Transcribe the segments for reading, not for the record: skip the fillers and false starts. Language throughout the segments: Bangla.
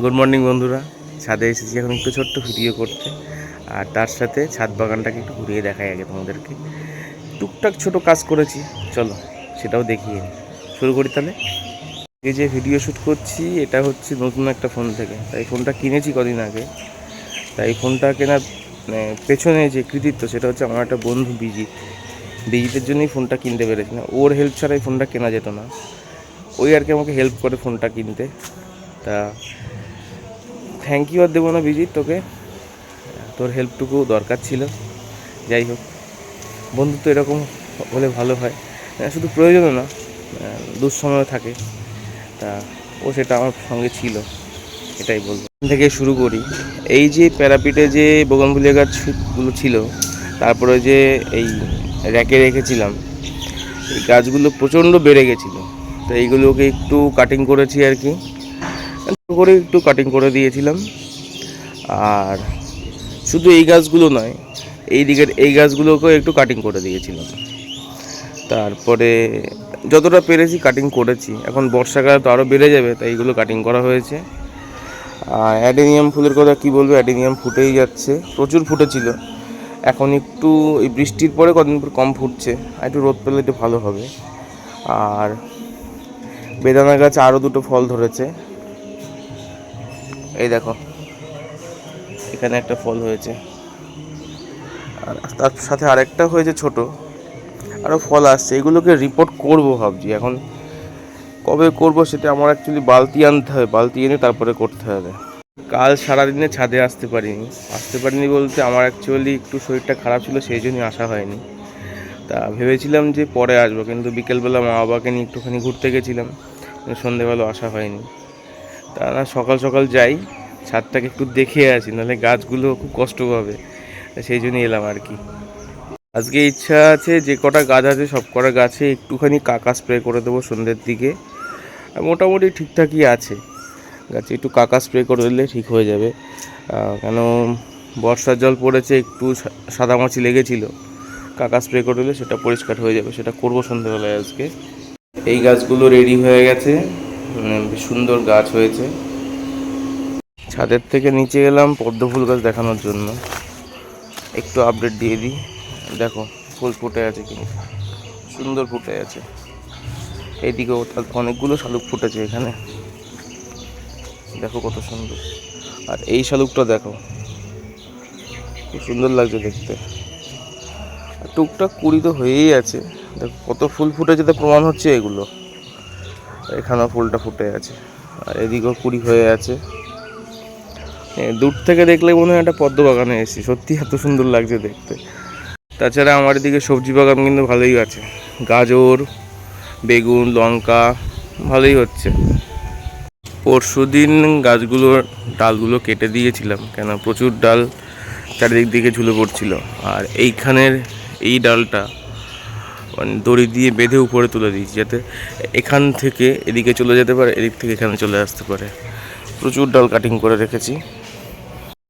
গুড মর্নিং বন্ধুরা, ছাদে এসেছি এখন একটু ছোট্ট ভিডিও করতে। আর তার সাথে ছাদ বাগানটাকে একটু ঘুরিয়ে দেখাই আগে তোমাদেরকে। টুকটাক ছোট কাজ করেছি, চলো সেটাও দেখিয়ে নিই। শুরু করি তাহলে। এই যে ভিডিও শ্যুট করছি এটা হচ্ছে নতুন একটা ফোন থেকে, তাই ফোনটা কিনেছি কদিন আগে। তাই ফোনটা কেনার পেছনে যে কৃতিত্ব সেটা হচ্ছে আমার একটা বন্ধু বিজিতের জন্যই ফোনটা কিনতে পেরেছি না। ওর হেল্প ছাড়াই ফোনটা কেনা যেত না। ওই আর কি আমাকে হেল্প করে ফোনটা কিনতে। তা থ্যাংক ইউ আর দেবো না বিজিত তোকে, তোর হেল্পটুকু দরকার ছিল। যাই হোক, বন্ধুত্ব এরকম হলে ভালো হয়, শুধু প্রয়োজনও না, দুঃসময় থাকে। তা ও সেটা আমার সঙ্গে ছিল, এটাই বলবো। এখান থেকে শুরু করি। এই যে প্যারাপিটে যে বোগানভিলিয়া গাছগুলো ছিল, তারপরে যে এই র্যাকে রেখেছিলাম, এই গাছগুলো প্রচণ্ড বেড়ে গেছিলো। তো এইগুলোকে একটু কাটিং করেছি আর কি, একটু কাটিং করে দিয়েছিলাম। আর শুধু এই গাছগুলো নয়, এই দিকের এই গাছগুলোকেও একটু কাটিং করে দিয়েছিলাম। তারপরে যতটা পেরেছি কাটিং করেছি। এখন বর্ষাকাল তো আরও বেড়ে যাবে, তাই এইগুলো কাটিং করা হয়েছে। আর অ্যাডেনিয়াম ফুলের কথা কী বলবো, অ্যাডেনিয়াম ফুটেই যাচ্ছে, প্রচুর ফুটেছিল। এখন একটু এই বৃষ্টির পরে কদিন পর কম ফুটছে, আর একটু রোদ পেলে একটু ভালো হবে। আর বেদানা গাছে আরও দুটো ফল ধরেছে, এই দেখো এখানে একটা ফল হয়েছে, আর তার সাথে আরেকটা হয়েছে ছোট, আরও ফল আসছে। এগুলোকে রিপোর্ট করব ভাবছি, এখন কবে করব সেটা আমার অ্যাকচুয়ালি বালতি আনতে হবে, বালতি এনে তারপরে করতে হবে। কাল সারাদিনে ছাদে আসতে পারিনি বলতে আমার অ্যাকচুয়ালি একটু শরীরটা খারাপ ছিল, সেই জন্যই আসা হয়নি। তা ভেবেছিলাম যে পরে আসবো, কিন্তু বিকেলবেলা মা বাবাকে নিয়ে একটুখানি ঘুরতে গেছিলাম, সন্ধেবেলা আসা হয়নি। তা না সকাল সকাল যাই, ছাদটাকে একটু দেখে আসি, নাহলে গাছগুলো খুব কষ্ট পাবে, সেই জন্যই এলাম আর কি। আজকে ইচ্ছা আছে যে কটা গাছ আছে সব কটা গাছে একটুখানি কাকা স্প্রে করে দেবো সন্ধ্যের দিকে। মোটামুটি ঠিকঠাকই আছে, গাছে একটু কাকা স্প্রে করে দিলে ঠিক হয়ে যাবে। কেন বর্ষার জল পড়েছে, একটু সাদামাছি লেগেছিলো, কাকা স্প্রে করে দিলে সেটা পরিষ্কার হয়ে যাবে, সেটা করবো সন্ধ্যেবেলায় আজকে। এই গাছগুলো রেডি হয়ে গেছে, সুন্দর গাছ হয়েছে। ছাদের থেকে নিচে এলাম পদ্ম ফুল গাছ দেখানোর জন্য, একটু আপডেট দিয়ে দিই। দেখো ফুল ফুটে আছে, কিন্তু সুন্দর ফুটে আছে। এইদিকেও অনেকগুলো শালুক ফুটেছে এখানে, দেখো কত সুন্দর। আর এই শালুকটা দেখো, খুব সুন্দর লাগছে দেখতে। আর টুকটাক কুড়ি তো হয়েই আছে, দেখো কত ফুল ফুটেছে, তো প্রমাণ হচ্ছে এগুলো। এখানেও ফুলটা ফুটে আছে, আর এদিকেও কুড়ি হয়ে আছে। দূর থেকে দেখলে মনে হয় একটা পদ্ম বাগানে এসেছি, সত্যি এত সুন্দর লাগছে দেখতে। তাছাড়া আমার এদিকে সবজি বাগান কিন্তু ভালোই আছে, গাজর, বেগুন, লঙ্কা ভালোই হচ্ছে। পরশুদিন গাছগুলোর ডালগুলো কেটে দিয়েছিলাম, কেন প্রচুর ডাল চারিদিক দিকে ঝুলে পড়ছিল। আর এইখানের এই ডালটা মানে দড়ি দিয়ে বেঁধে উপরে তুলে দিয়েছি, যাতে এখান থেকে এদিকে চলে যেতে পারে, এদিক থেকে এখানে চলে আসতে পারে। প্রচুর ডাল কাটিং করে রেখেছি।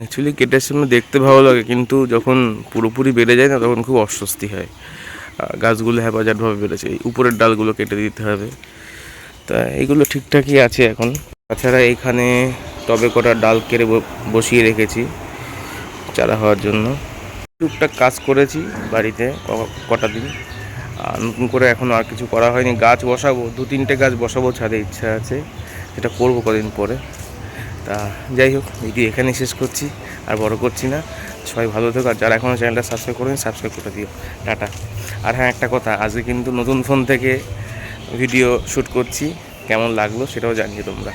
অ্যাকচুয়ালি কেটের সময় দেখতে ভালো লাগে, কিন্তু যখন পুরোপুরি বেড়ে যায় না তখন খুব অস্বস্তি হয়। গাছগুলো হ্যাপাজার্টভাবে বেড়েছে, এই উপরের ডালগুলো কেটে দিতে হবে। তা এইগুলো ঠিকঠাকই আছে এখন। তাছাড়া এইখানে টবে কটা ডাল কেটে বসিয়ে রেখেছি চারা হওয়ার জন্য। টুকটাক কাজ করেছি বাড়িতে কটা দিন, আর নতুন করে এখনও আর কিছু করা হয়নি। গাছ বসাবো, 2-3টে গাছ বসাবো ছাদে, ইচ্ছা আছে, সেটা করবো কদিন পরে। তা যাই হোক, ভিডিও এখানেই শেষ করছি, আর বড় করছি না। সবাই ভালো থেকো, আর যারা এখনও চ্যানেলটা সাবস্ক্রাইব করেন সাবস্ক্রাইব করে দিও। টাটা। আর হ্যাঁ, একটা কথা, আজকে কিন্তু নতুন ফোন থেকে ভিডিও শ্যুট করছি, কেমন লাগলো সেটাও জানিয়ে তোমরা।